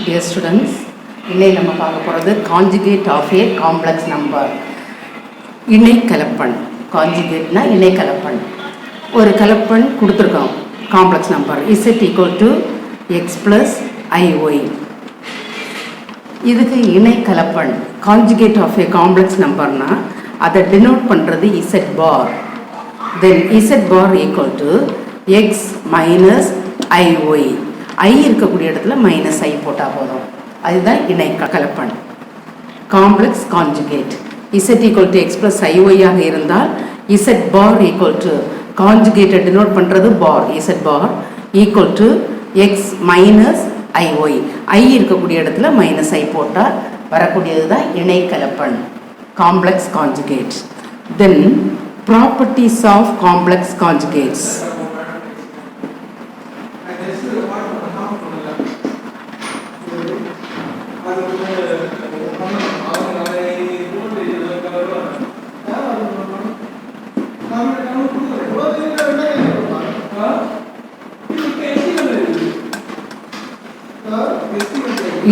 Dear students, இன்னைக்கு நம்ம பார்க்க போகிறது conjugate of a complex number. இணை கலப்பெண். கான்ஜுகேட்னா இணை கலப்பெண். ஒரு கலப்பெண் கொடுத்துருக்கோம் complex number z equal to x plus i y. இதுக்கு இணை கலப்பெண் கான்ஜுகேட் ஆஃப் ஏ காம்ப்ளெக்ஸ் நம்பர்னா அதை டினோட் பண்ணுறது z bar. Then z bar equal to x minus ஐஒய். I இருக்கக்கூடிய இடத்துல மைனஸ் ஐ போட்டால் போதும். அதுதான் இணை கலப்பெண் complex conjugate. z equal to x plus i y ஆக இருந்தால் z bar equal to கான்ஜுகேட்டை denote பண்ணுறது bar. z bar equal to x minus ஐஒய். I இருக்கக்கூடிய இடத்துல மைனஸ் ஐ போட்டால் வரக்கூடியது தான் இணை கலப்பெண் complex conjugate. Then properties of complex கான்ஜுகேட்ஸ்.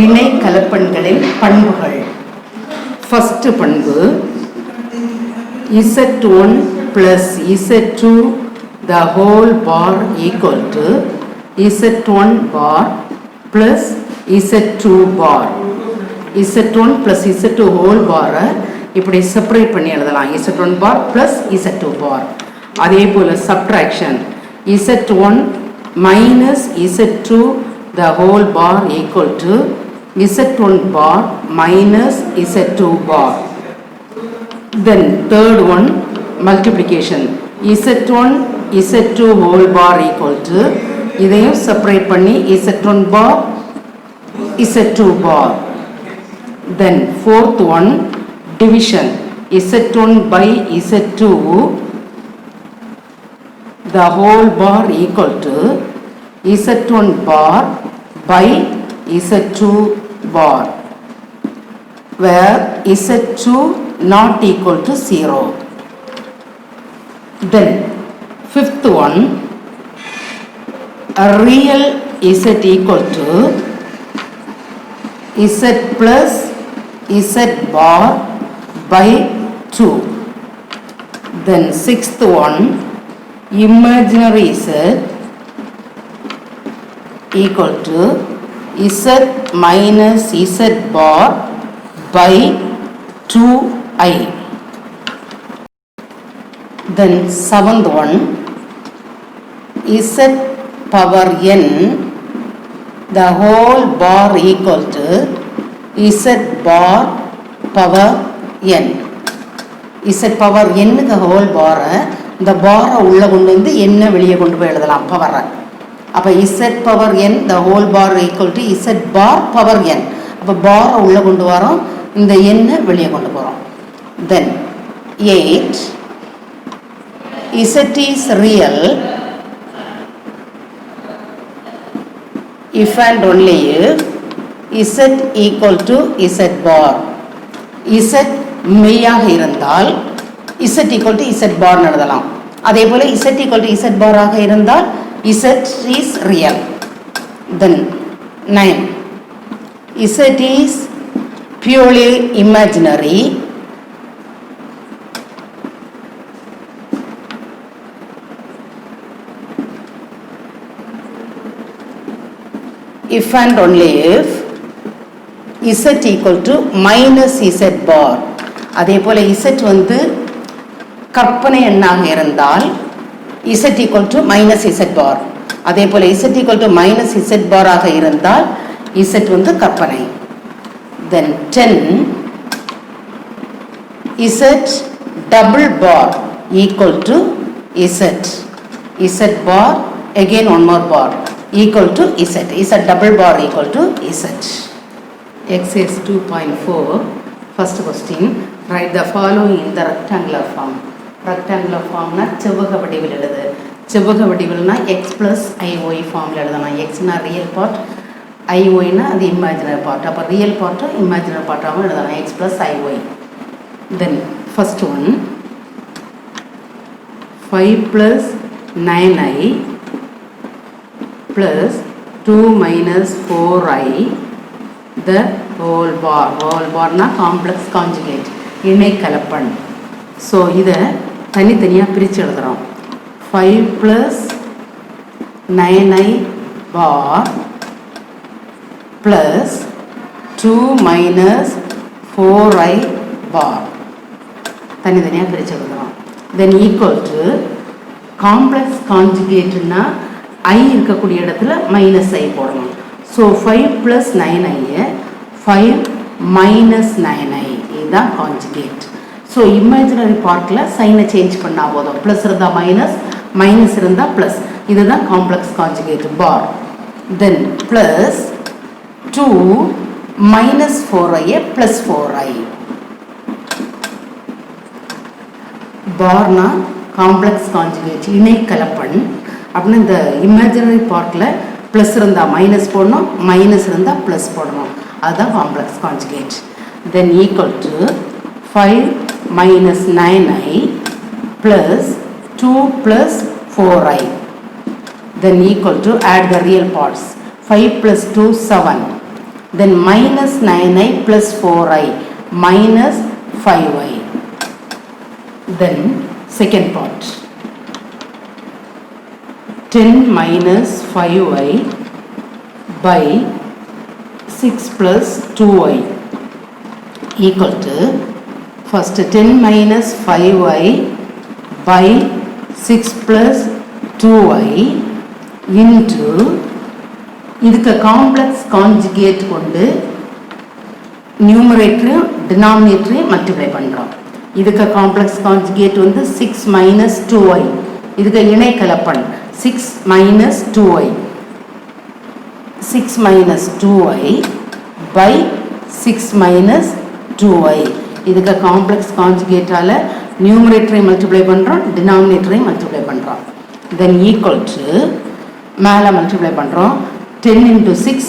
இணை கலப்பெண்களின் பண்புகள். ஃபர்ஸ்ட் பண்பு z1 plus z2 the whole bar equal to z1 bar plus z2 bar. z1 plus z2 whole bar இப்படி செப்பரேட் பண்ணி எழுதலாம். z1 bar plus z2 bar. அதே போல subtraction z1 minus z2 the whole bar equal to z1 bar minus z2 bar. Then third one multiplication z1 z2 whole bar equal to இதையும் separate பண்ணி z1 bar z2 bar. Then fourth one division z1 by z2 the whole bar equal to z1 bar by z2 bar where z2 not equal to 0. Then fifth one a real z equal to z plus z bar by 2. Then sixth one imaginary z equal to z minus z bar by 2i. Then seventh one z power n the whole bar equal to z bar power n. z power n the whole bar இந்த பாரை உள்ள கொண்டு வந்து என்ன வெளியே கொண்டு போய் எழுதலாம் பவரை. அப்போ z power n the whole bar equal to z bar power n. அப்போ பாரை உள்ள கொண்டு வரோம், இந்த n வெளியே கொண்டு போகிறோம். தென் 8 z is real if and only if z equal to z bar. z மெய்யாக இருந்தால் z equal to z bar எழுதலாம். அதே போல z equal to z bar ஆக இருந்தால் z is real. Then 9 z is purely imaginary if and only if z equal to minus z bar. அதே போல z வந்து கற்பனை எண்ணாக இருந்தால் z equal to minus z bar. அதே போல z equal to minus z bar ஆக இருந்தால் z வந்து கற்பனை. Then 10 z double bar equal to z bar again one more bar equal to z double bar equal to z. Exercise 2.4 first question write the following in the rectangular form. rectangular formனா செவ்வக வடிவில் எழுது. செவ்வக வடிவில்னா x plus iy ஃபார்மில் எழுதலாம். xனா real part, iy-னா அது imaginary part. அப்போ real பார்ட்டும் imaginary பார்ட்டாகவும் எழுதலாம் x plus iy. Then first one 5 plus 9i plus 2 minus 4i the whole bar na complex conjugate இணை கலப்பெண். ஸோ இதை தனித்தனியாக பிரித்து எழுதுகிறோம். 5 + 9i bar plus 2 - 4i bar தனித்தனியாக பிரித்து எழுதுகிறோம். then equal to complex conjugate னா I இருக்கக்கூடிய இடத்துல -i போடணும். ஸோ 5 + 9i 5 - 9i இதுதான் கான்ஜுகேட். ஸோ இமேஜினரி பார்ட்டில் சைனை சேஞ்ச் பண்ணால் போதும். ப்ளஸ் இருந்தால் மைனஸ் இருந்தால் ப்ளஸ். இதுதான் complex conjugate bar. Then plus 2 - 4i + 4i பார்னா காம்ப்ளெக்ஸ் கான்ஜுகேட் இணை கலப்பெண். அப்படின்னு இந்த இமேஜினரி பார்ட்டில் ப்ளஸ் இருந்தால் மைனஸ் போடணும், மைனஸ் இருந்தால் ப்ளஸ் போடணும். அதுதான் complex conjugate. Then equal to 5 - 9i plus 2 + 4i. Then equal to add the real parts. 5 + 2 7. Then -9i plus 4i minus 5i. Then second part. 10 - 5i by 6 + 2i equal to first 10 - 5i by 6 + 2i into இதுக்கு complex conjugate கொண்டு நியூமரேட்டரையும் டினாமினேட்டரையும் multiply பண்ணுறோம். இதுக்கு complex conjugate வந்து 6 - 2i. இதுக்கு இணை கலப்பெண் 6 - 2i. 6 - 2i by 6 - 2i. இதுக்கு complex கான்ஜுகேட்டால் நியூமரேட்டரையும் multiply பண்ணுறோம், டினாமினேட்டரையும் multiply பண்ணுறோம். தென் ஈக்குவல் டு மேலே மல்டிப்ளை பண்ணுறோம். 10 × 6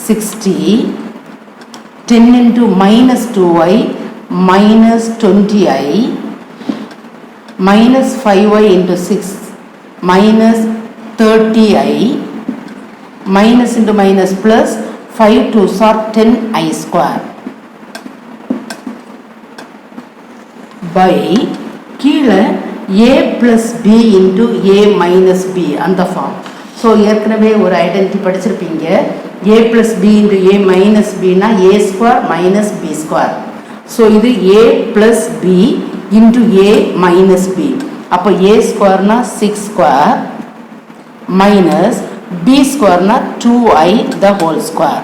60. 10 × -2i -20i -5i × 6 -30i minus into minus plus 5 2s are 10i square by கீழே a plus b into a minus b அந்த form. So ஏற்கனவே ஒரு identity படிச்சிருப்பீங்க. a plus b into a minus b னா a square minus b square. So இது a plus b into a minus b. அப்போ a square னா 6 square minus b square னா 2i the whole square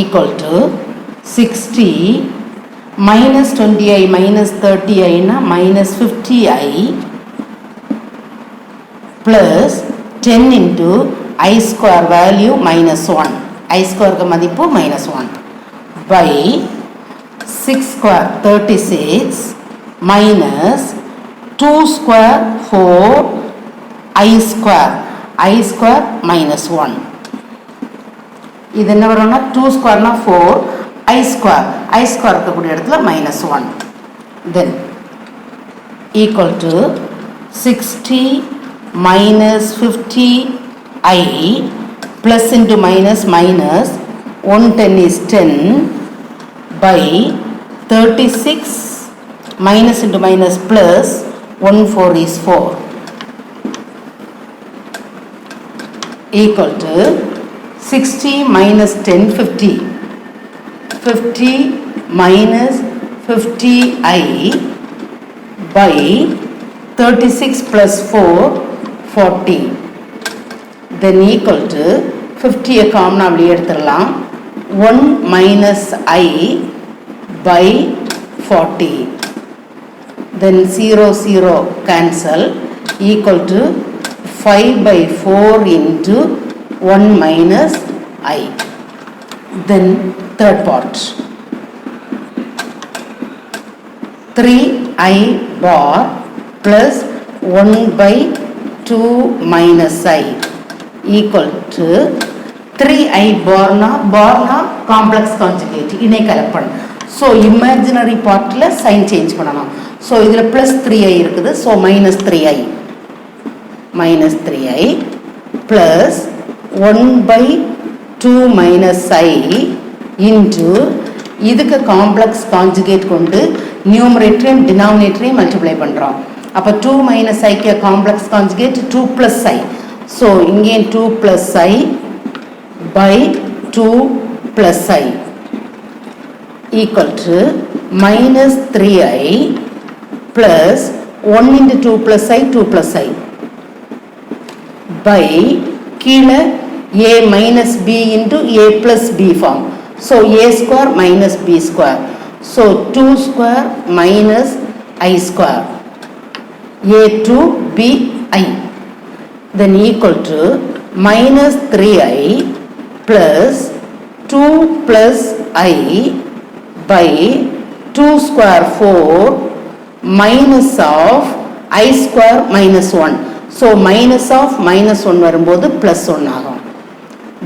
equal to 60 minus 20i minus 30i னா minus 50i plus 10 into I square value minus 1. I square का मदिप्पु minus 1 by 6 square 36 minus 2 square 4 I square minus 1. இது என்ன வரும்னா 2 square னா 4 I square இருக்கக்கூடிய இடத்துல minus 1. Then equal to 60 minus 50i plus into minus minus 110 is 10 by 36 minus into minus plus 14 is 4 equal to 60 minus 10 50 50 minus 50i by 36 plus 4 40 then equal to 50 காமனா வெளியே எடுத்துடலாம் 1 minus I by 40 then 0 0 cancel equal to 5 by 4 into 1 minus I. Then third part 3i bar plus 1 by 2 minus I equal to 3i bar na complex conjugate இணை கலப்பெண். So imaginary பார்ட்டில் sign change பண்ணணும். So இதில் plus 3i இருக்குது. So minus 3i plus 1 by 2 minus I into இதுக்கு complex conjugate கொண்டு நியூமரேட்டரையும் டினாமினேட்டரையும் multiply பண்ணுறோம். அப்போ 2 minus ஐக்கு complex conjugate 2 plus I. So இங்கே 2 plus I by 2 plus I equal to minus 3I plus 1 into 2 plus I 2 plus I by கீழே a minus b into a plus b form. So a square minus b square. So 2 square minus I square. A 2 b I. Then equal to minus 3I plus 2 plus I by 2 square 4 minus of I square minus 1. So minus of minus 1 வரும்போது plus 1 ஆகும்.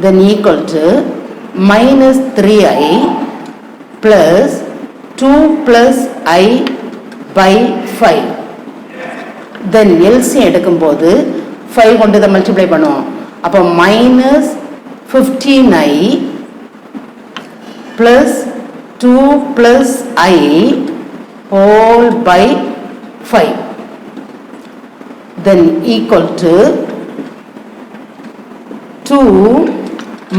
Then equal to minus 3I plus 2 plus I by 5. Then LCM எடுக்கும்போது 5 கொண்டு இதை multiply பண்ணுவோம். அப்போ minus 15I plus 2 plus I whole by 5. Then equal to 2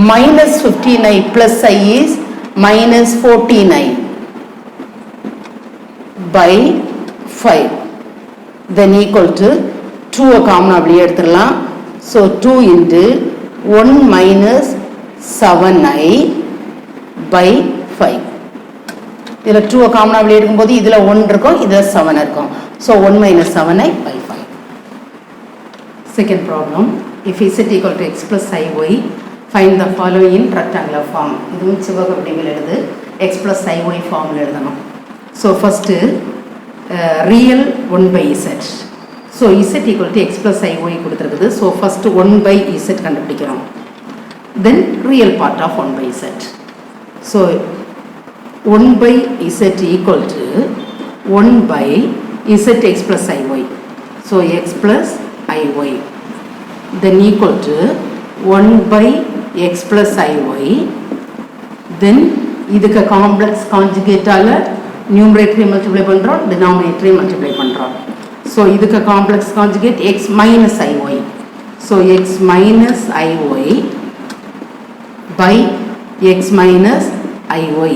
minus 15I plus I is minus 14I by 5. Then equal to 2 common அப்படியே எடுத்துடலாம். So 2 into 1 minus 7I by 5. இதில் 2 காமனாக வெளியே எடுக்கும்போது இதில் 1 இருக்கும், இதில் 7 இருக்கும். So 1 minus 7I by 5. Second problem, if z equal to x plus iy, find the following in rectangular form. இதுவும் சிவக வடிவில் எழுது, x plus iy ஃபார்மில் எழுதணும். So first real 1 by z. So z equal to x plus iy கொடுத்துருக்குது. So first 1 by z கண்டுபிடிக்கிறோம். Then real part of 1 by z. So 1 by z equal to 1 by z x plus iy. So x plus iy. Then equal to 1 by x plus iy. Then இதுக்கு complex கான்ஜுகேட்டால நியூமரேட்டரை multiply பண்ணுறோம், டினாமினேட்டரை multiply பண்ணுறோம். So இதுக்கு complex conjugate x minus iy. So x minus iy by x minus iy.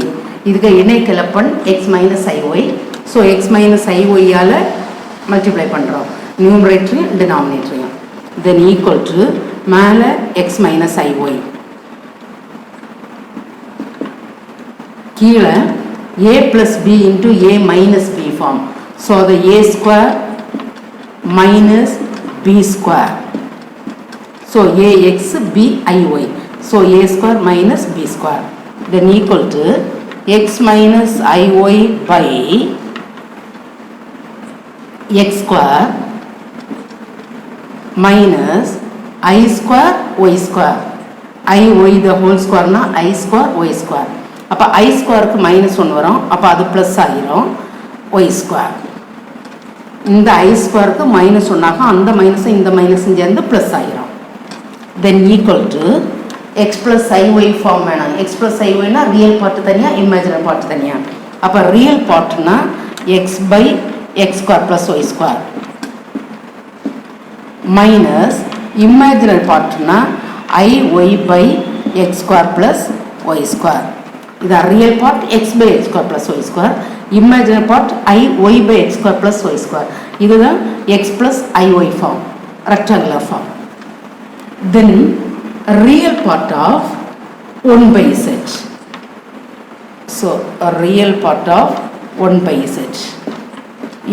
இதுக்கு இணை கலப்பன் x minus iy. So x minus iy-ஆல் மல்டிப்ளை பண்ணுறோம் நியூமரேட்டரையும் டினாமினேட்டரையும். தென் ஈக்குவல் டு மேலே x மைனஸ் iy, கீழே a plus b into a minus b form. So the a square minus b square. So ax b iy. So a square minus b square. Then equal to x minus iy by x square minus I square y square. iy the whole square na I square y square. அப்போ I ஸ்கொயருக்கு minus 1 வரும், அப்போ அது plus ஆகிரும் y square. இந்த I ஸ்கொயருக்கு minus 1 ஆகும், அந்த மைனஸும் இந்த மைனஸும் சேர்ந்து ப்ளஸ் ஆகிரும். Then equal to x plus iy form வேணும். எக்ஸ் ப்ளஸ் iy-னா ரியல் பார்ட்டு தனியாக, இமேஜினரி பார்ட்டு தனியாக. அப்போ ரியல் பார்ட்னா x by x square plus y square minus imaginary பார்ட்னா iy by x square plus y square. இது real part x by x square plus y square, imaginary part iy by x square plus y square. இதுதான் x plus iy form, rectangular form. Then real part of 1 by z. So real part of 1 by z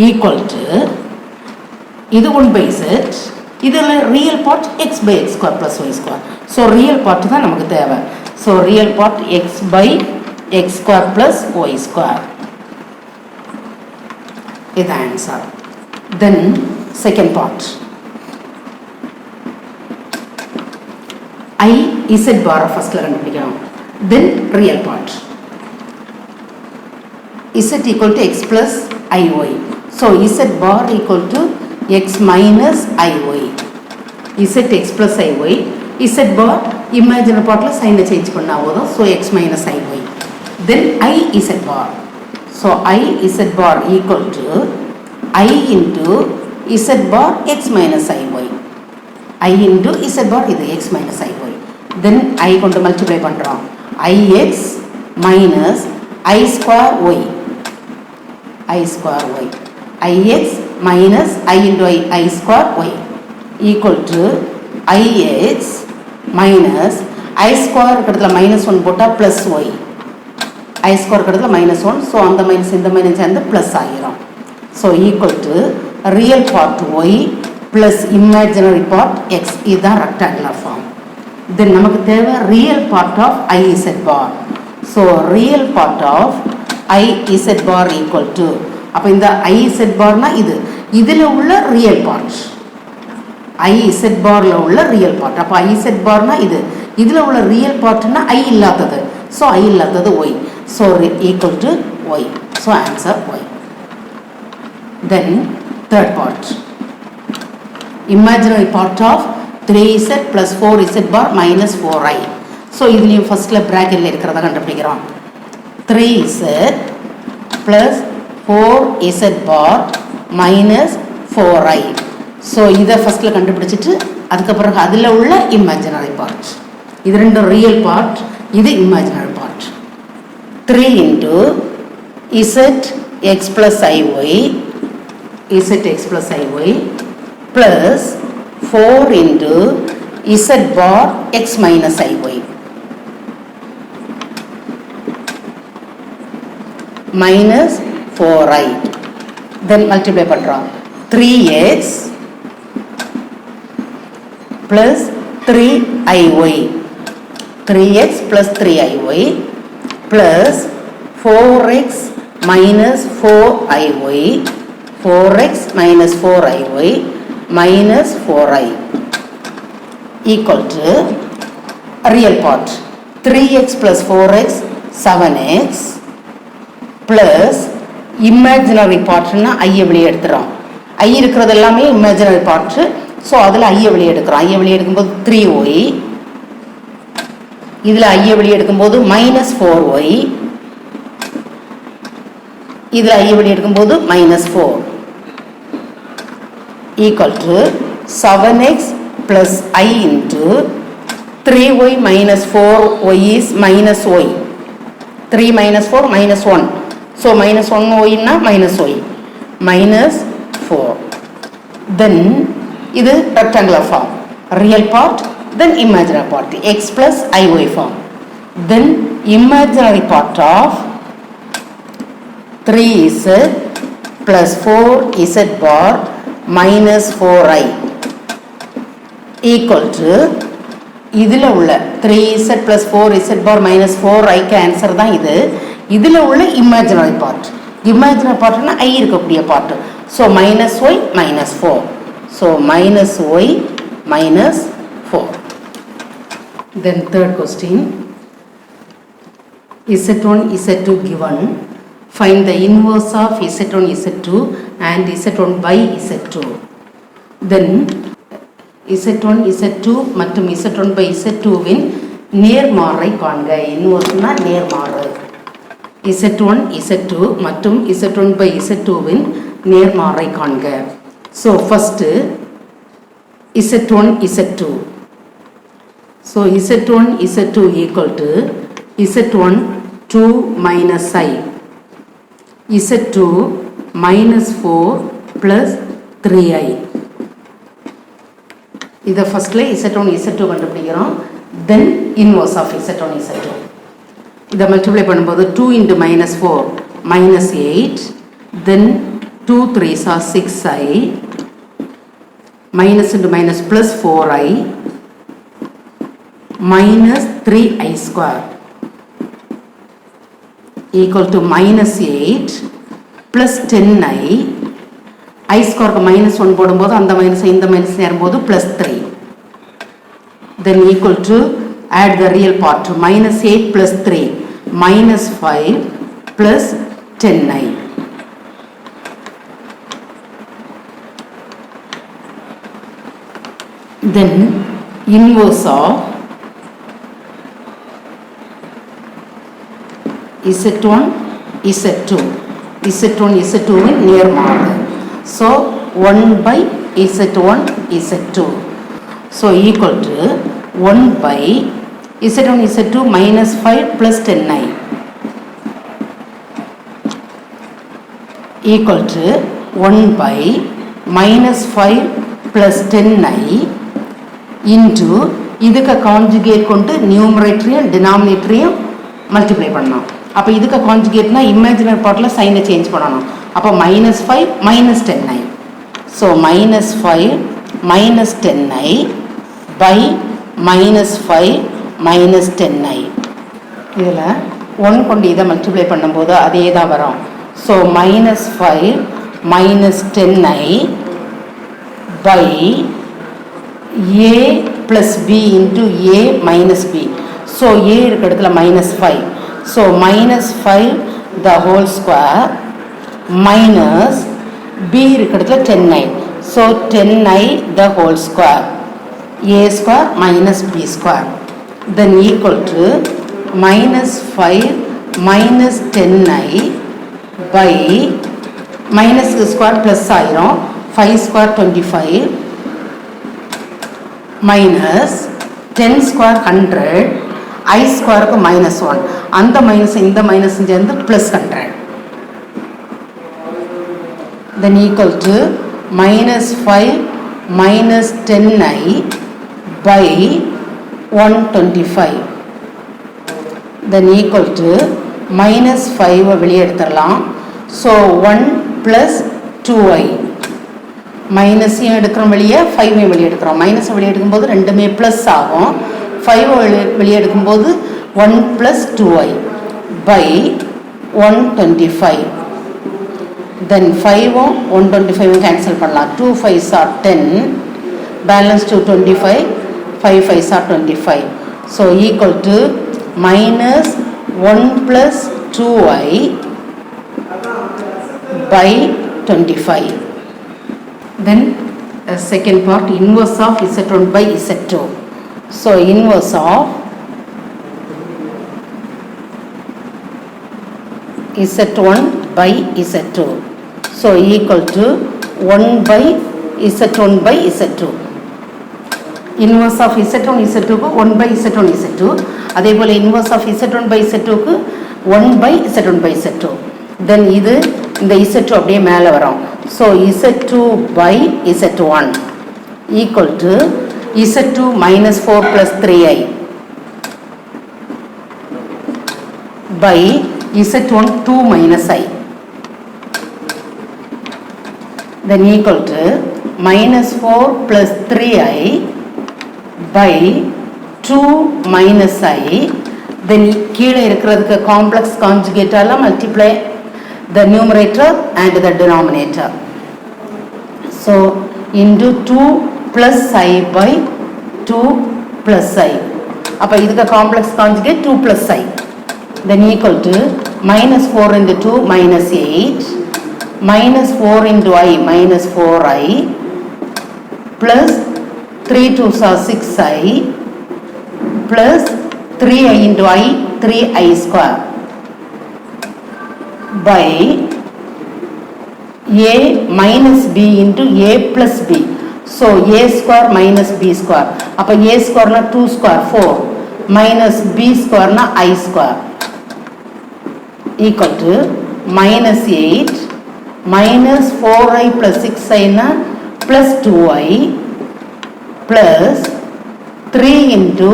equal to இது 1 by z, இதில் real part x by x square plus y square. So real part தான் நமக்கு தேவை. So real part x by x square plus y square. இது answer. Then second part I z bar ஃபர்ஸ்ட்ல கண்டுபிடிக்கணும். Then real part z equal to x plus iy. So z bar equal to x minus iy. z x plus iy. z bar imaginary partல சைனை change பண்ணா போதும். So x minus iy. Then i z bar. So i z bar equal to i into z bar x minus ஐஒய். I into z bar இது x minus iy. Then i கொண்டு multiply பண்ணுறோம். Ix minus i square y. I square y. Ix minus I into I square y equal to Ix minus I square கடத்துல minus 1 போட்டா plus y. I square கடத்துல minus 1. So அந்த minus இந்த minus சேர்ந்து plus ஆகிரும். So equal to real part y plus imaginary part x. இதுதான் rectangular form. Then நமக்கு தேவை real part of I z bar. So real part of I z bar equal to, அப்போ இந்த I z barனா இதில் உள்ள real part, I z barல உள்ள real part. அப்போ I z barனா இதில் உள்ள ரியல் பார்ட்னா I இல்லாதது. ஸோ I இல்லாதது y. So equal to y. So answer y. Then third part, imaginary part of 3z plus 4z bar minus 4i. So இதுலேயும் ஃபஸ்ட்டில் ப்ராக்கெட்டில் இருக்கிறத கண்டுபிடிக்கிறோம். 3z plus 4z bar minus 4i. So இதை ஃபஸ்ட்டில் கண்டுபிடிச்சிட்டு அதுக்கப்புறம் அதில் உள்ள இமேஜினரி பார்ட். இது ரெண்டும் ரியல் பார்ட், இது imaginary part. 3 into zx plus iy, zx plus iy plus 4 into z bar x minus iy minus 4i. then multiply பண்றோம். 3x plus 3iy, 3x plus 3iy plus 4x minus 4iy, 4x minus 4iy minus 4i equal to real part. 3x plus 4x 7x plus imaginary partனா ஐயை வெளியே எடுத்துறோம். ஐ இருக்கிறது எல்லாமே imaginary part. So அதில் ஐயை வெளியே எடுக்கிறோம். ஐயை வெளியே எடுக்கும்போது 3y, இதில் ஐயை வெளியே எடுக்கும்போது minus 4y, இதில் ஐயை வெளியே எடுக்கும்போது minus 4 equal to 7x plus I into 3y minus 4y is minus y. 3 minus 4 minus 1. So minus 1y na minus y minus 4. Then இது rectangular form, real part, then imaginary part, x plus iy form. Then imaginary part of 3z plus 4z bar minus 4i equal to இதில் உள்ள 3z plus 4z bar minus 4i க்கு answer தான் இது. இதில் உள்ள imaginary part, imaginary பார்ட்னா ஐ இருக்கக்கூடிய part. So minus y minus 4. So minus y minus 4. Then third question, z1 z2 given, find the inverse of z1 z2 and z1 by z2. Then z1 z2 மற்றும் z1 by z2வின் நேர்மாறை காண்க. இன்வர்ஸ்னா நேர்மாறு. z1 z2 மற்றும் z1 by z2வின் நேர்மாறை காண்க. So first z1 z2. So z1 z2 equal to z1 2 minus I, z2 minus 4 plus 3i. இதை ஃபஸ்ட்டில் z1 z2 கண்டுபிடிக்கிறோம். தென் inverse of z1 z2. இதை multiply பண்ணும்போது 2 into minus 4 minus 8, then 2 3s are 6i, minus into minus plus 4i minus 3i square equal to minus 8 plus 10i. I square minus 1 போடும்போது அந்த minus இந்த minus சேரும்போது plus 3. Then equal to add the real part, minus 8 plus 3 minus 5 plus 10i. Then inverse of Z1, Z2. Z1, Z2 in near mark. So 1 by Z1, Z2. So equal to 1 by Z1, Z2 minus 5 plus 10i equal to 1 by minus 5 plus 10i into இதுக்கு conjugate கொண்டு நியூமரேட்டரையும் டினாமினேட்டரையும் multiply பண்ணணும். அப்போ இதுக்கு கான்ஜுகேட்னா imaginary பார்ட்டில் சைனை change பண்ணணும். அப்போ minus 5 minus 10i. So minus 5 minus 10i by minus 5 minus 10i. இதில் 1 கொண்டு இதை மல்டிப்ளை பண்ணும்போது அதே தான் வரும். So minus 5 minus 10i by a plus b into a minus b. So a இருக்க இடத்துல minus 5. So minus 5 the whole square minus b இருக்க இடத்துல 10i. So 10i the whole square. a square minus b square then equal to minus 5 minus 10i by minus square plus ஆயிரும் 5 square 25 minus 10 square 100 I square க்கு minus 1 அந்த minus இந்த minus சேர்ந்து plus 100 then equal to minus 5 minus 10i by 125 then equal to minus 5 வெளியே எடுத்துடலாம். So 1 plus 2i மைனஸையும் எடுக்கிறோம் வெளியே 5ஐயும் வெளியே எடுக்கிறோம். மைனஸை வெளியே எடுக்கும்போது ரெண்டுமே ப்ளஸ் ஆகும். 5 வெளியே எடுக்கும்போது 1 plus 2i by 125 then 5ம் 125 cancel பண்ணலாம். 2 5s are 10 balance to 25 5 5s are 25. So equal to minus 1 plus 2i by 25. Then second part inverse of Z1 by Z2. So inverse of Z1 by Z2. So equal to 1 by Z1 by Z2. Inverse of Z1 Z2 க்கு 1 by Z1 Z2. அதே போல inverse of Z1 by Z2 க்கு 1 by Z1 by Z2. Then இது இந்த Z2 அப்படியே மேலே வரும். So Z2 by Z1 equal to Z2 minus 4 plus 3i by Z1 2 minus i then equal to minus 4 plus 3i by 2 minus i then கீழே இருக்கிறதுக்கு complex கான்ஜுகேட்டால multiply the numerator and the denominator. So into 2 plus i by 2 plus i. அப்போ இதுக்கு complex conjugate 2 plus i then equal to minus 4 into 2 minus 8 minus 4 into I minus 4i plus 3 2s are 6i plus 3i into I 3i square by a minus b into a plus b. So a square minus b square. அப்போ a square na 2 square 4 minus b square na I square equal to minus 8 minus 4i plus 6i na plus 2i plus 3 into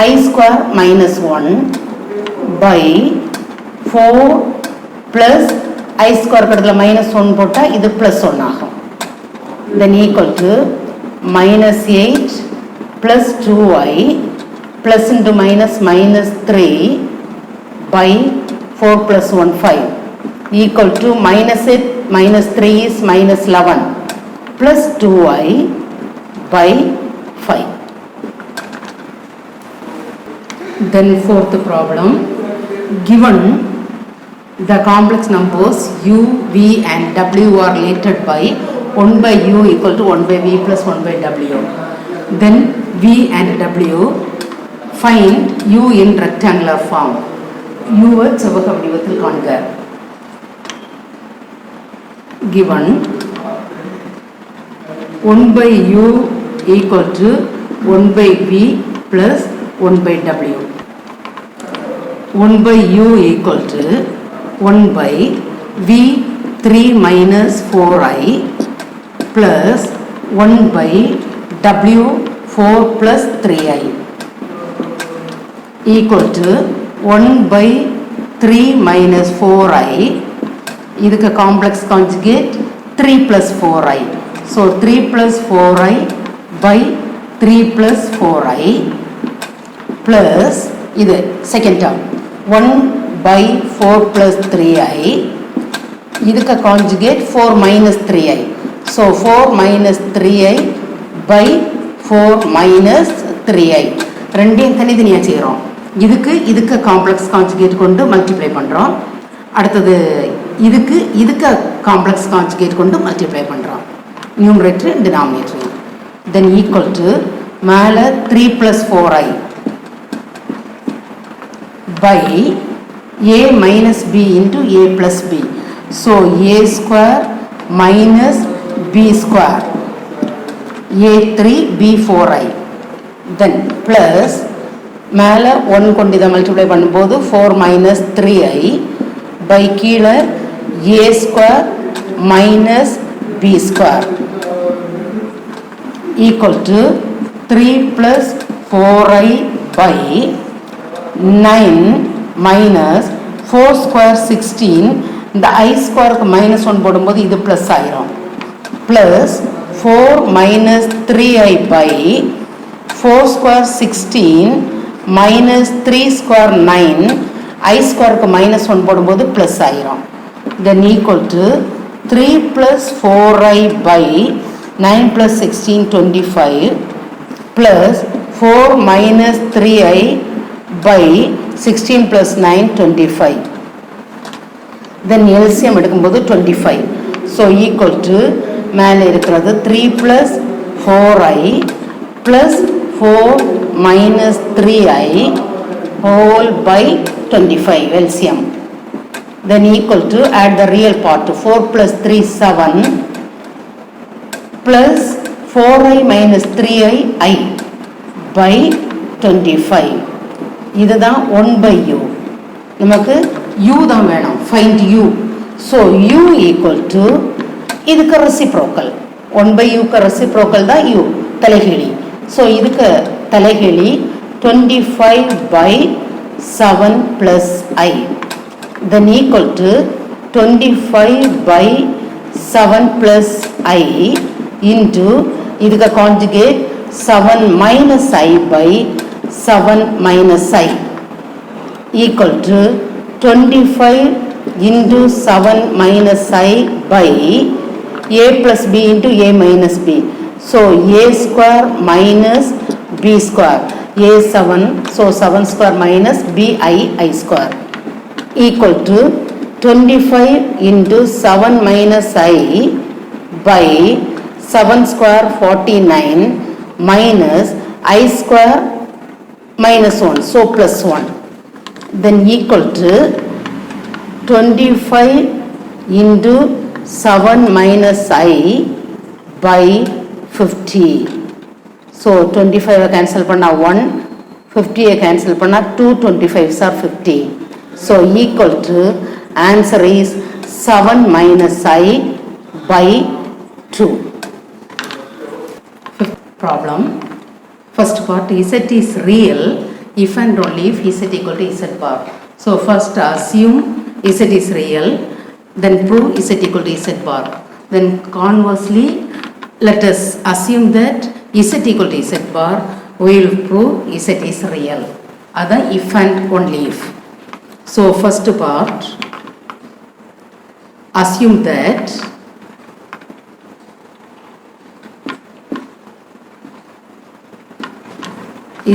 I square minus 1 by 4 plus I square கடத்தில் minus 1 போட்டால் இது plus 1 ஆகும். Then equal to minus 8 plus 2i plus into minus minus 3 by 4 plus 1 5 equal to minus 8 minus 3 is minus 11 plus 2i by 5. Then fourth problem, given the complex numbers u, v and w are related by 1 by u equal to 1 by v plus 1 by w. Then v and w, find u in rectangular form. u செவ்வக வடிவத்தில் காண்க. given 1 by u equal to 1 by v plus 1 by w. 1 by u equal to 1 by v 3 minus 4i plus 1 by w 4 plus 3i equal to 1 by 3 minus 4i. இதுக்கு complex conjugate 3 plus 4i. So 3 plus 4i by 3 plus 4i plus இது second term 1 by 4 plus 3i. இதுக்கு conjugate 4 minus 3i. So 4 minus 3i by 4 minus 3i. ரெண்டையும் தனித்தனியா செய்றோம். இதுக்கு complex conjugate கொண்டு multiply பண்றோம். அடுத்தது இதுக்கு காம்ப்ளெக்ஸ் கான்ஜுகேட் கொண்டு மல்டிப்ளை பண்றோம். Numerator denominator. then equal to மேல 3 plus 4i by a minus b into a plus b. So a square minus b square a3 b4i. then plus மேல 1 கொண்டு இதை மல்டிப்ளை பண்ணும்போது 4 minus 3i by கீழே a square minus b square equal to 3 plus 4i by 9 minus 4 square 16. இந்த i square minus 1 போடும்போது இது plus ஆயிரும் plus 4 minus 3i by 4 square 16 minus 3 square 9 i square minus 1 போடும்போது plus ஆயிரும். then equal to 3 plus 4i by 9 plus 16 25 plus 4 minus 3i by 16 plus 9 25. then LCM எடுக்கும்போது 25. so equal to மேலே இருக்கிறது 3 plus 4i plus 4 minus 3i whole by 25 LCM. then equal to add the real part. 4 plus 3 7 plus 4i minus 3i I by 25. இதுதான் 1 by u. நமக்கு u தான் வேணும். find u. so u equal to இதுக்கு reciprocal. 1 by u க்கு reciprocal தான் u தலைகீழி. so இதுக்கு தலைகீழி 25 by 7 plus I. then equal to 25 by 7 plus I into இதுக்கு conjugate 7 minus I by 7 minus I equal to 25 into 7 minus I by a plus b into a minus b. so a square minus b square a 7. so 7 square minus b I square equal to 25 into 7 minus I by 7 square 49 minus I square minus 1. so plus 1. then equal to 25 into 7 minus I by 50. so 25 cancel பண்ணா 1, 50 cancel பண்ணா 2, 25s are 50. so equal to answer is 7 minus I by 2. Fifth problem. First part, z is real if and only if z equal to z bar. so first assume z is real, then prove z equal to z bar. then conversely let us assume that z equal to z bar, we will prove z is real. That if and only if. so first part, assume that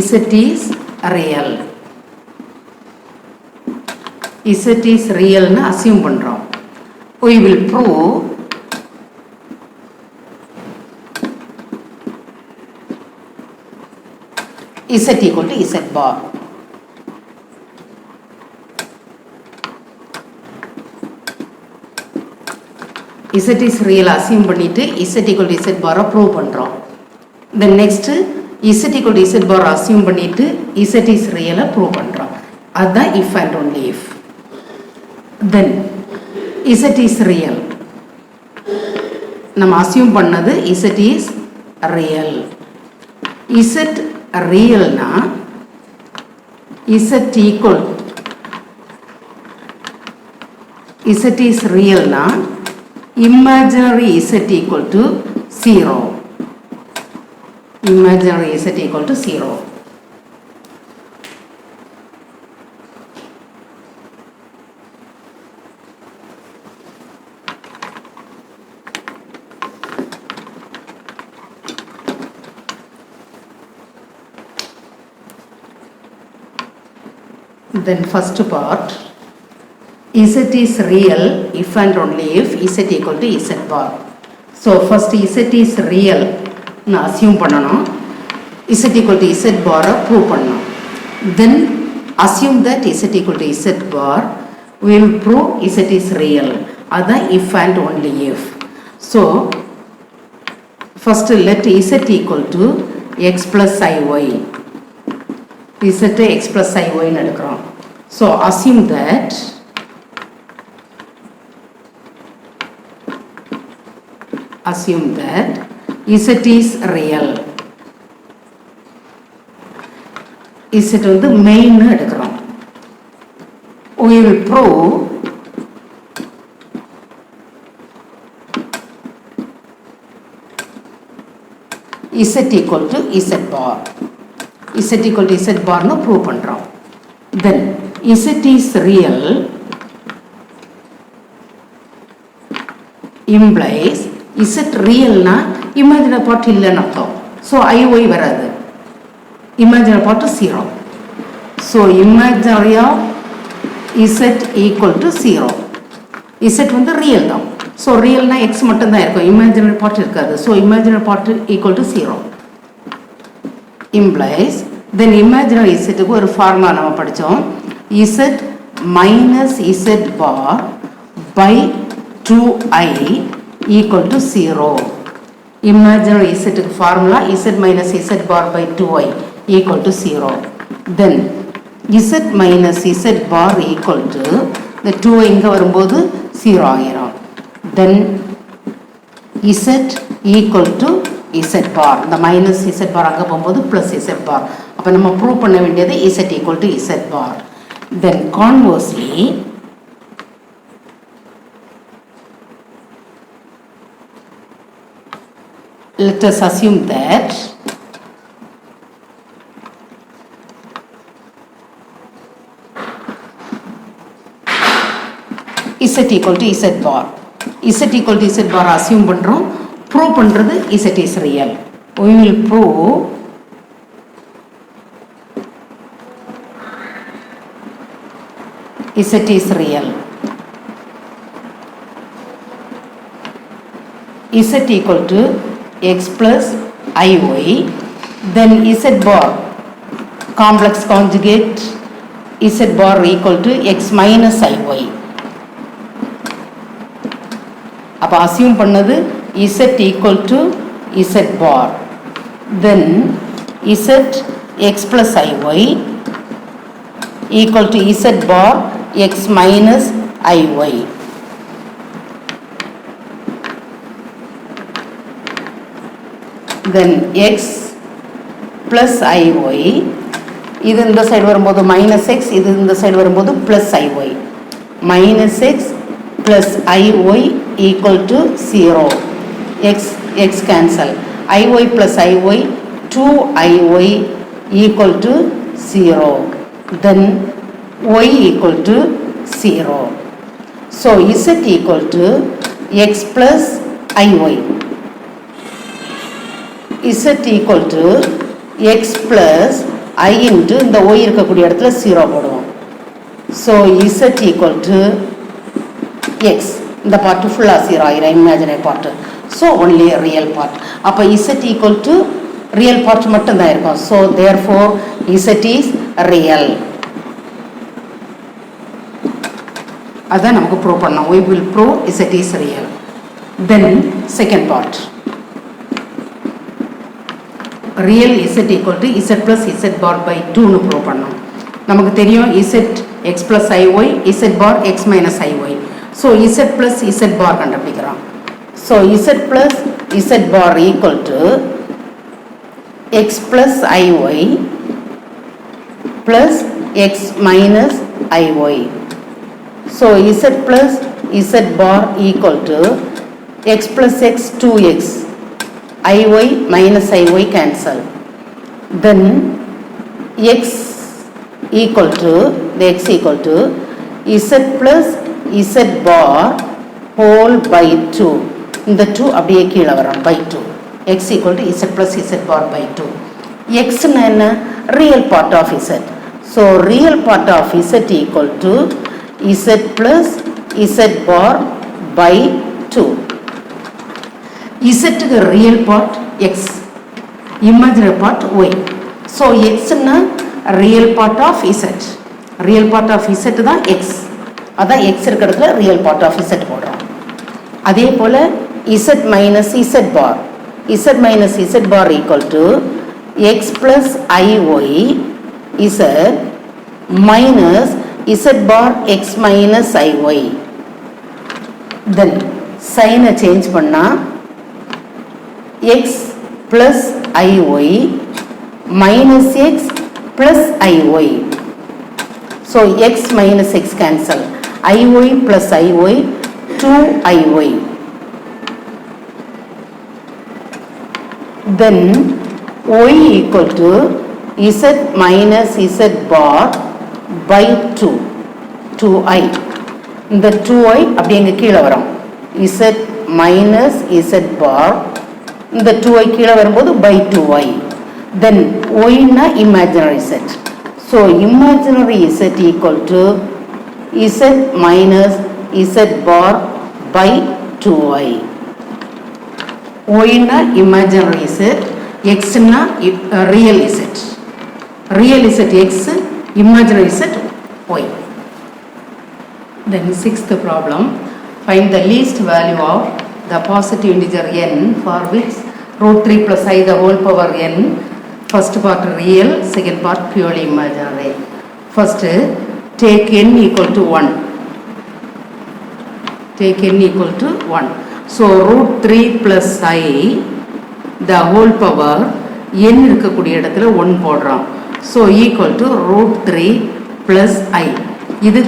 z is real. z is real னு assume பண்றோம். we will prove z equal to z bar. Z is real assume பண்ணிட்டு Z equal to Z bar prove பண்றோம். Then next Z equal to Z bar assume பண்ணிட்டு Z is real prove பண்றோம். அதுதான் if and only if. Then Z is real. நம்ம assume பண்ணது Z is real. Z real னா Z equal Z is real na imaginary Z equal to 0. Imaginary Z equal to 0. Then first part, Z is real if and only if Z equal to Z bar. So first Z is real na assume பண்ணனும். Z equal to Z bar prove பண்ணனும். Then assume that Z equal to Z bar, we will prove Z is real. அதான் if and only if. So first let Z equal to x plus iy. Z x plus iy னு எடுக்கிறோம். So assume that Z is real. Z வந்து main எடுக்கிறோம். We will prove Z equal to Z bar. Z equal to Z bar னு prove பண்றோம். Then Z is real implies Z real na imaginary part இல்லைன்னு அர்த்தம். So iy வராது. Imaginary part 0. So imaginary of Z equal to 0. Z வந்து real தான். So real na x மட்டும் தான் இருக்கும். Imaginary part இருக்காது. So imaginary part equal to 0. Implies then imaginary Z க்கு ஒரு ஃபார்முலா நம்ம படிச்சோம். Z minus Z bar by 2i equal to 0. Imaginary Z க்கு formula Z minus Z bar by 2i equal to 0. Then Z minus Z bar equal to the 2i இங்க வரும்போது 0 ஆகிரும். Then Z equal to Z bar. இந்த minus Z bar அங்க போகும்போது plus Z bar. அப்ப நம்ம prove பண்ண வேண்டியது Z equal to Z bar. Then conversely let us assume that Z equal to Z bar. Z equal to Z bar assume பண்றோம். prove பண்றது Z is real. We will prove Z is real. Z equal to x plus iy. Then Z bar complex conjugate Z bar equal to x minus iy. அப்ப assume பண்ணது Z equal to Z bar. Then Z x plus iy equal to Z bar x minus iy. Then x plus iy, இது இந்த side வரும்போது minus x, இது இந்த side வரும்போது plus iy. Minus x plus iy equal to 0. X cancel. Iy plus iy 2iy equal to 0. Then y equal to 0. So Z equal to x plus iy. Z equal to x plus I into இந்த y இருக்கக்கூடிய இடத்துல 0 போடுவோம். So Z equal to x. இந்த part full 0 ஆயிரும் imaginary part. So only a real part. அப்ப Z equal to real part மட்டும் தான் இருக்கும். So therefore Z is real. அதான் நமக்கு ப்ரூவ் பண்ணோம். We will prove Z is real. Then second part, real z equal to z plus z bar by 2 னு prove பண்ணோம். நமக்கு தெரியும் z x plus iy, z bar x minus iy. So z plus z bar கண்டுபிடிக்கிறோம். So z plus z bar equal to x plus iy plus x minus iy. So z plus z bar equal to x plus x 2x, iy minus iy cancel. Then x equal to z plus z bar whole by 2. இந்த 2 அப்படியே கீழே வரும் by 2. x equal to z plus z bar by 2. x என்ன? real part of z. So real part of z equal to z plus z bar by 2. z க்கு real part x, imaginary part y. So x ன்னா real part of z. real part of z தான் x. அதான் x இருக்கிறதுல real part of z போடுறோம். அதே போல z minus z bar. z minus z bar equal to x plus iy z minus z bar x minus iy. Then sign change பண்ணா x plus iy minus x plus iy. So x minus x cancel. iy plus iy 2iy. Then y equal to z minus z bar by 2, 2i. இந்த 2i அப்படி எங்க கீழே வரும். z minus z bar, இந்த 2i கீழே வரும்போது by 2i. Then y னா imaginary z. So imaginary z equal to z minus z bar by 2i. y னா imaginary z, x னா real z. real z x, imaginary z y. Then sixth problem, find the least value of the positive integer n for which root 3 plus I the whole power n. First part real, second part purely imaginary. First take n equal to 1. Take n equal to 1. So root 3 plus I the whole power n இருக்கக்கூடிய இடத்துல 1 போடுறோம். So equal to root 3 plus I. இது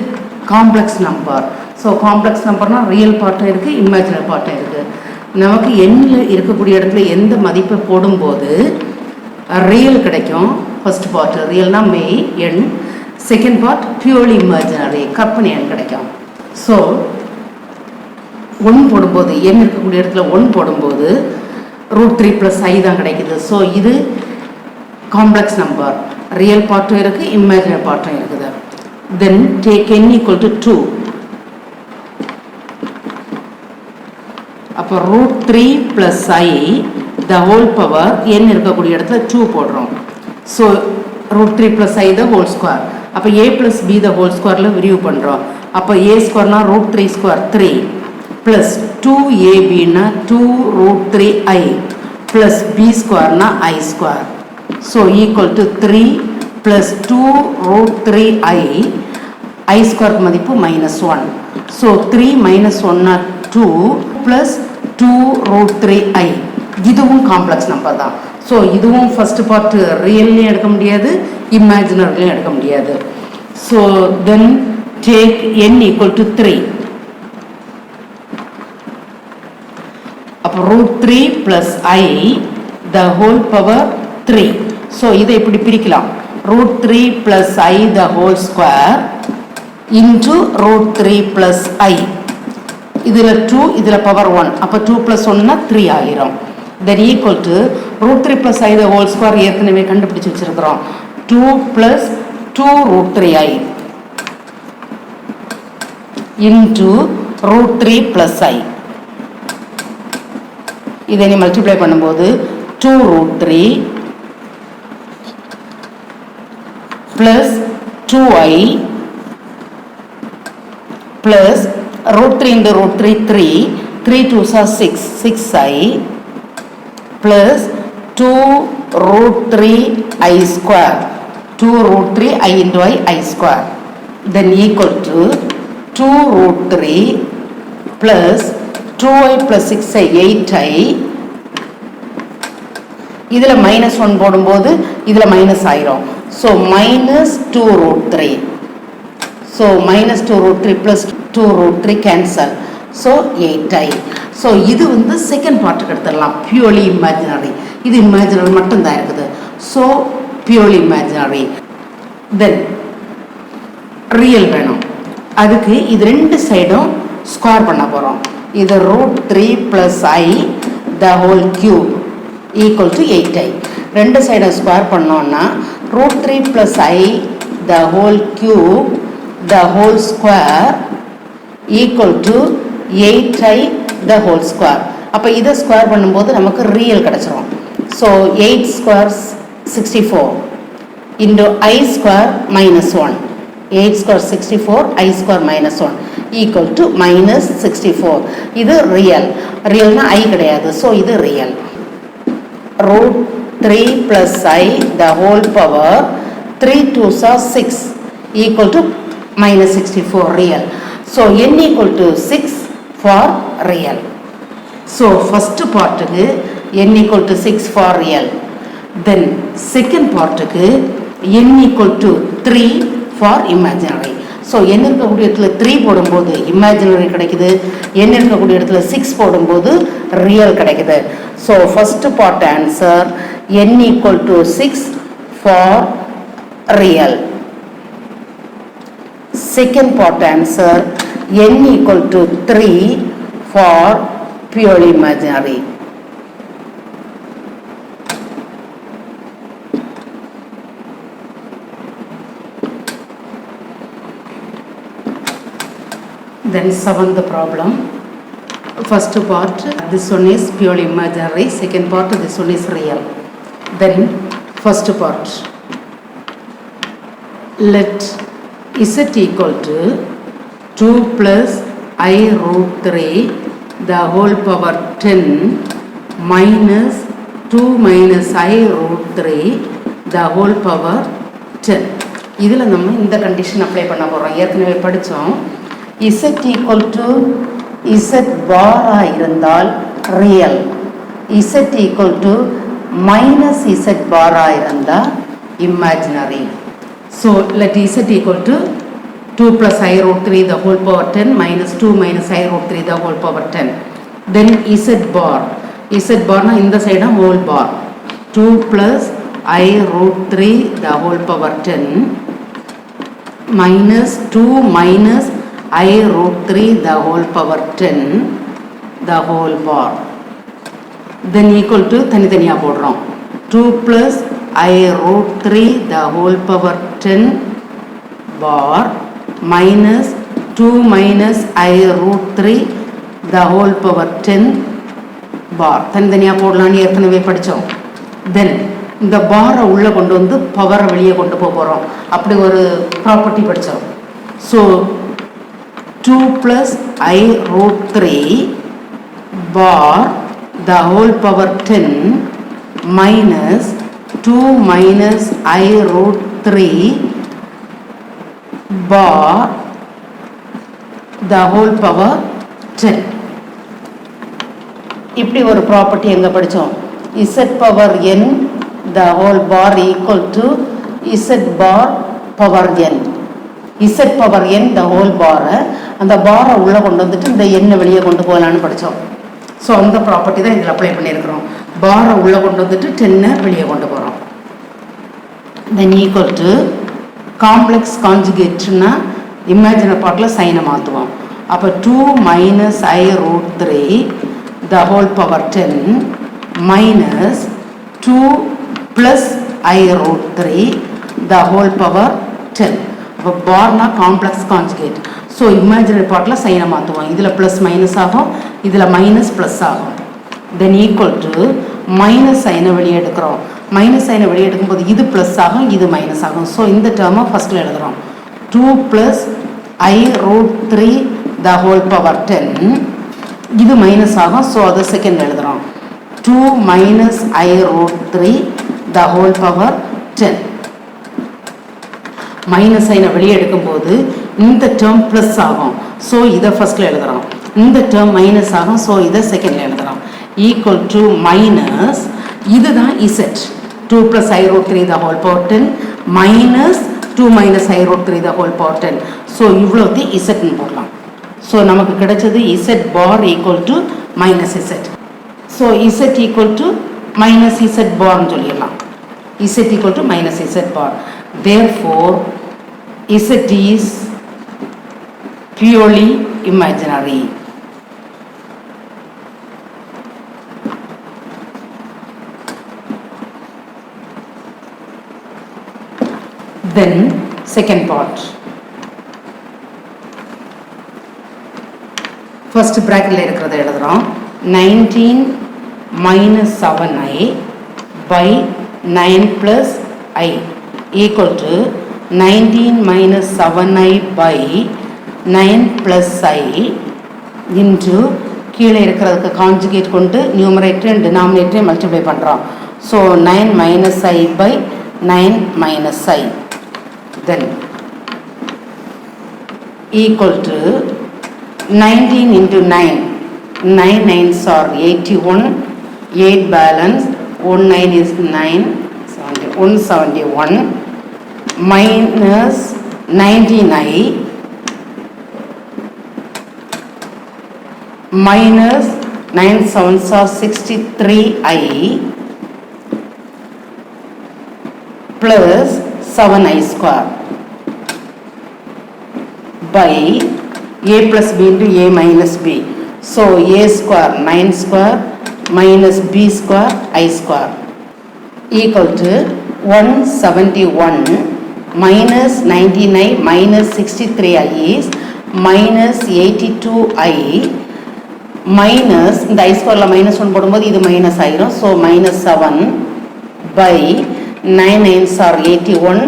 complex number. So complex numberனா real part இருக்கு, imaginary part இருக்கு. நமக்கு n இருக்கக்கூடிய இடத்துல எந்த மதிப்பை போடும்போது real கிடைக்கும். first part realனா மெய் n, second part purely imaginary கற்பனை n கிடைக்கும். So 1 போடும்போது n இருக்கக்கூடிய இடத்துல 1 போடும்போது root 3 plus I தான் கிடைக்குது. ஸோ இது காம்ப்ளெக்ஸ் நம்பர், ரியல் பார்ட்டும் இருக்கு, இமேஜினரி பார்ட்டும் இருக்குது. Then take n equal to 2. அப்போ root 3 plus I the whole power n இருக்கக்கூடிய இடத்துல 2 போடுறோம். So root 3 plus I the whole square. அப்போ a plus b the whole squareல விரிவு பண்ணுறோம். அப்போ a ஸ்கொயர்னா root 3 square 3 plus 2ab னா 2 root 3i plus b square னா I square. So equal to 3 plus 2 root 3i, I square மதிப்பு minus 1. So 3 minus 1 னா 2 plus 2 root 3i. இதுவும் complex number தான். So இதுவும் ஃபர்ஸ்ட் பார்ட் ரியல்லையும் எடுக்க முடியாது, இமேஜினரிலையும் எடுக்க முடியாது. So then take n equal to 3. அப்போ root 3 plus I the whole power 3. So இதை இப்படி பிரிக்கலாம். root 3 plus I the whole square into root 3 plus I. இதில் 2, இதில் power 1. அப்போ 2 plus 1னா 3 ஆகிரும். then equal to root 3 plus I the whole square ஏற்கனவே கண்டுபிடிச்சு வச்சிருக்கிறோம். 2 plus 2 root 3I into root 3 plus I. இதை நீ மல்டிப்ளை பண்ணும்போது 2 root 3 plus 2I plus root 3 into root 3 3 3 2s are 6, 6i plus 2 root 3 i square, 2 root 3 I into I square, then equal to 2 root 3 plus 2i plus 6i 8i, இதில் minus 1 போடும்போது இதில் minus ஆயிரும். So minus 2 root 3, so minus 2 root 3 plus 2 root 3 cancel, so 8i. So இது வந்து second பார்ட்டுக்கு எடுத்துடலாம், purely imaginary. இது imaginary மட்டும்தான் இருக்குது. So purely imaginary. Then real வேணும். அதுக்கு இது ரெண்டு சைடும் ஸ்கொயர் பண்ண போகிறோம். இது root 3 plus I the whole cube equal to 8i. ரெண்டு சைடும் ஸ்கொயர் பண்ணோன்னா root 3 plus I the whole cube the whole square equal to 8i the whole square. அப்போ இதை ஸ்கொயர் பண்ணும்போது நமக்கு ரியல் கிடச்சிரும். So 8 square 64 into I square minus 1. 8 square 64 I square minus 1 equal to minus 64. இது real. ரியல்னா I கிடையாது. So இது real. root 3 plus I the whole power 3 2s are 6 equal to minus 64 real. So n equal to 6 for real. So first part க்கு n equal to 6 for real. Then second part க்கு n equal to 3 for imaginary. So n இருக்கக்கூடிய இடத்துல 3 போடும்போது imaginary கிடைக்குது, n இருக்கக்கூடிய இடத்துல 6 போடும்போது real கிடைக்குது. So first part answer n equal to 6 for real. Second part answer n equal to 3 for purely imaginary. Then seventh problem. First part, this one is purely imaginary. Second part, this one is real. Then first part, let z equal to 2 plus I root 3 the whole power 10 minus 2 minus I root 3 the whole power 10. இதில் நம்ம இந்த condition apply பண்ண போகிறோம். ஏற்கனவே படித்தோம். z equal to z bar இருந்தால் real, z equal to minus z bar இருந்தால் imaginary. So let z equal to 2 plus I root 3 the whole power 10 minus 2 minus I root 3 the whole power 10. Then z bar na இந்த side whole bar 2 plus I root 3 the whole power 10 minus 2 minus I root 3 the whole power 10 the whole bar. Then equal to தனித்தனியாக போடுறோம். 2 plus I root 3 the whole power 10 bar minus 2 minus I root 3 the whole power 10 bar. தனித்தனியாக போடலான்னு ஏற்கனவே படித்தோம். தென் இந்த பாரை உள்ளே கொண்டு வந்து பவரை வெளியே கொண்டு போகிறோம். அப்படி ஒரு ப்ராப்பர்ட்டி படித்தோம். So 2 plus I root 3 bar the whole power 10 minus 2 minus I root 3 bar the whole power 10. இப்படி ஒரு ப்ராப்பர்ட்டி எங்கே படித்தோம்? z power n the whole bar equal to z bar power n. z power n the whole bar, அந்த பாரை உள்ளே கொண்டு வந்துட்டு இந்த எண்ணை வெளியே கொண்டு போகலான்னு படித்தோம். ஸோ அந்த ப்ராப்பர்ட்டி தான் இதில் அப்ளை பண்ணியிருக்கிறோம். பாரை உள்ளே கொண்டு வந்துட்டு 10 வெளியே கொண்டு போகிறோம். தென் ஈக்குவல் டு காம்ப்ளெக்ஸ் கான்ஜுகேட்னா இமேஜினரி பார்ட்டில் சைனை மாற்றுவோம். அப்போ 2 minus I root 3 the whole power 10 minus 2 plus I root 3 the whole power 10. அப்போ பார்னா காம்ப்ளெக்ஸ் கான்ஜுகேட். ஸோ இமேஜினரி பார்ட்டில் சைனை மாற்றுவோம். இதில் ப்ளஸ் மைனஸ் ஆகும், இதில் மைனஸ் ப்ளஸ் ஆகும். தென் ஈக்குவல் டு மைனஸ் சைனை வெளியே எடுக்கிறோம். மைனஸ் சைனை வெளியே எடுக்கும்போது இது ப்ளஸ் ஆகும், இது மைனஸ் ஆகும். ஸோ இந்த டேர்மை ஃபஸ்ட்டில் எழுதுகிறோம். 2 plus I root 3 the whole power 10 இது மைனஸ் ஆகும். ஸோ அதை செகண்ட் எழுதுகிறோம். 2 minus I root 3 the whole power 10. Minus ஐனை வெளியே எடுக்கும்போது இந்த டேர்ம் ப்ளஸ் ஆகும். ஸோ இதை ஃபஸ்ட்டில் எழுதுகிறோம். இந்த டேர்ம் மைனஸ் ஆகும். ஸோ இதை செகண்டில் எழுதுகிறோம். ஈக்குவல் டு மைனஸ் இதுதான் Z 2 plus I root 3 the whole power 10 minus 2 minus I root 3 the whole power 10. So இவ்வளோத்தி இசட்னு போடலாம். ஸோ நமக்கு கிடைச்சது z bar equal to minus z. So z equal to minus z பார்னு சொல்லிடலாம். Z equal to minus z bar. Therefore, Z is purely imaginary. Then second part. First bracket la irukradha eludrom. 19 minus 7i by 9 plus I equal to 19 minus 7i by 9 plus I into கீழே இருக்கிறதுக்கு conjugate கொண்டு numerator and டினாமினேட்டரை multiply பண்ணுறோம். So 9 minus I by 9 minus I then equal to 19 into 9. 9 9s are 81. 8 balance 1 9 is 9. 171 minus 19i minus 9 7s are 63i plus 7i square by a plus b into a minus b. So a square 9 square minus b square I square equal to 171 minus 99 minus 63i is minus 82i minus இந்த I square minus 1 போடும்போது இது minus ஆயிரும். So minus 7 by 9 9s are 81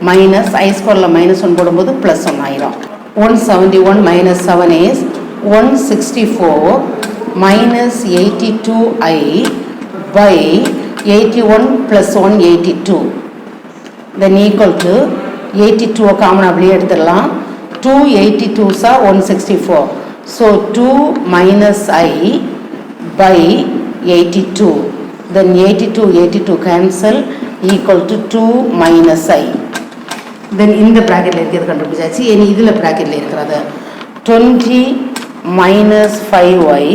minus I square minus 1 போடும்போது plus 1 ஆயிரும். 171 minus 7 is 164 minus 82i by 81 plus 1 82 then equal to 82 common அப்படியே எடுத்துடலாம். 2 82s are 164. So 2 minus I by 82 then 82 cancel equal to 2 minus I. Then இந்த bracketல இருக்கிறது கண்டுபிடிச்சாச்சு. இனி இதுல bracketல இருக்கிறது 20 minus 5y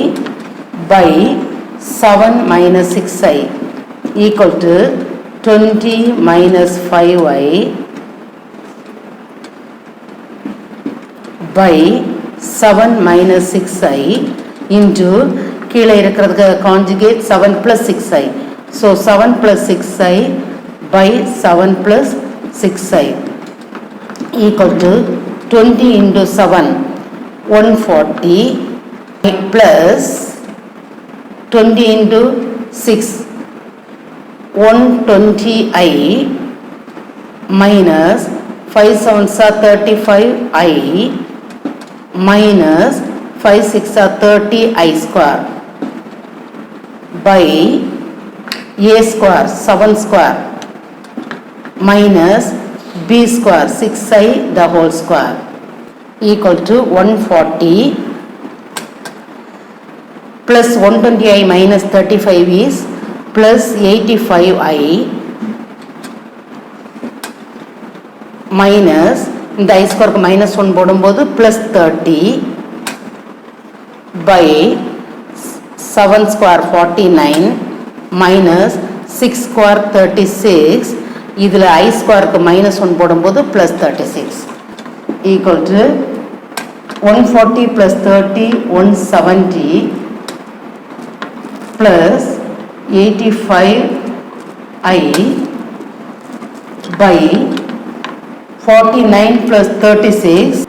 by 7 minus 6i equal to 20 minus 5y by 7 minus 6i into கீழே இருக்கிறதுக்கு conjugate 7 plus 6i. So 7 plus 6i by 7 plus 6i equal to 20 into 7 140 plus 20 into 6 120i minus 5 7s are 35i minus 5 6 are 30i square by a square 7 square minus b square 6i the whole square equal to 140 plus 120i minus 35 is plus 85i minus இந்த I square minus 1 போடும்போது plus 30 by 7 square 49 minus 6 square 36 இதில் I square minus 1 போடும்போது plus 36 equal to 140 plus 30 170 plus 85i by 49 plus 36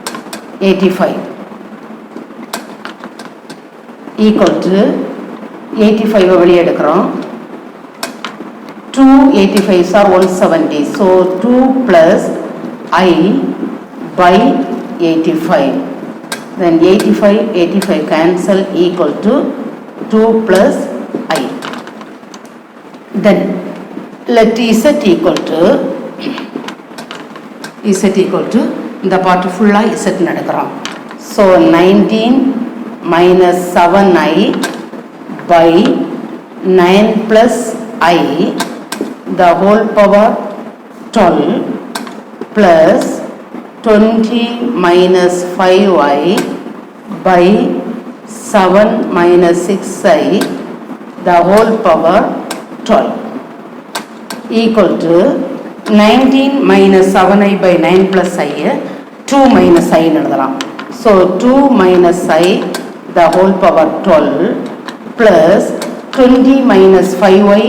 85 equal to 85 வெளியே எடுக்கிறோம் 2 85s are 170 so 2 plus I by 85 then 85 cancel equal to 2 plus I. Then let Z equal to இந்த part ஃபுல்லா Z நடக்கிறோம். So 19 minus 7I by 9 plus I the whole power 12 plus 20 minus 5I by 7 minus 6I the whole power 12 equal to 19 minus 7I by 9 plus I 2 minus I எழுதலாம். So 2 minus I the whole power 12 plus 20 minus 5I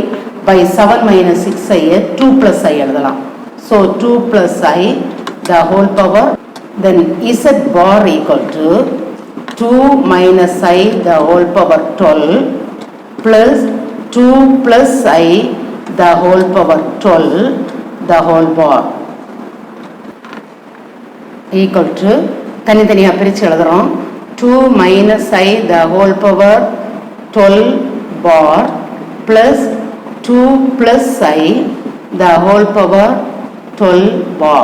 by 7 minus 6I 2 plus I எழுதலாம். So 2 plus I the whole power, then Z bar equal to 2 minus I the whole power 12 plus 2 plus I the whole power 12 the whole bar equal to தனித்தனியாக பிரித்து எழுதுகிறோம். 2 minus I the whole power 12 bar plus 2 plus I the whole power 12 bar.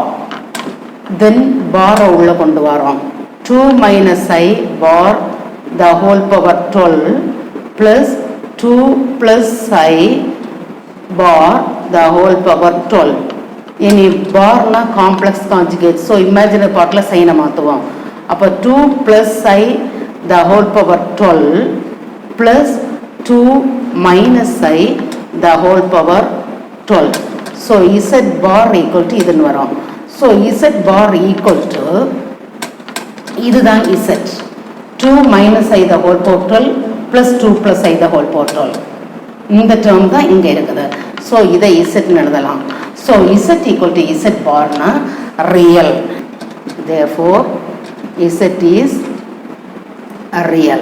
Then bar உள்ள கொண்டு வரோம். 2 minus I bar the whole power 12 plus 2 plus I bar the whole power 12. இனி பார்னா complex conjugate. So imaginary பார்ட்டில் சைனை மாற்றுவோம். அப்போ 2 plus I the whole power 12 plus 2 minus I the whole power 12. So Z bar equal to இதுன்னு வரும். So Z bar equal to இதுதான் Z 2 minus I the whole power 12 plus 2 plus I the whole power 12. இந்த term தான் இங்கே இருக்குது. So இதை Z எழுதலாம். So Z equal to Z barனா real. Therefore Z is real.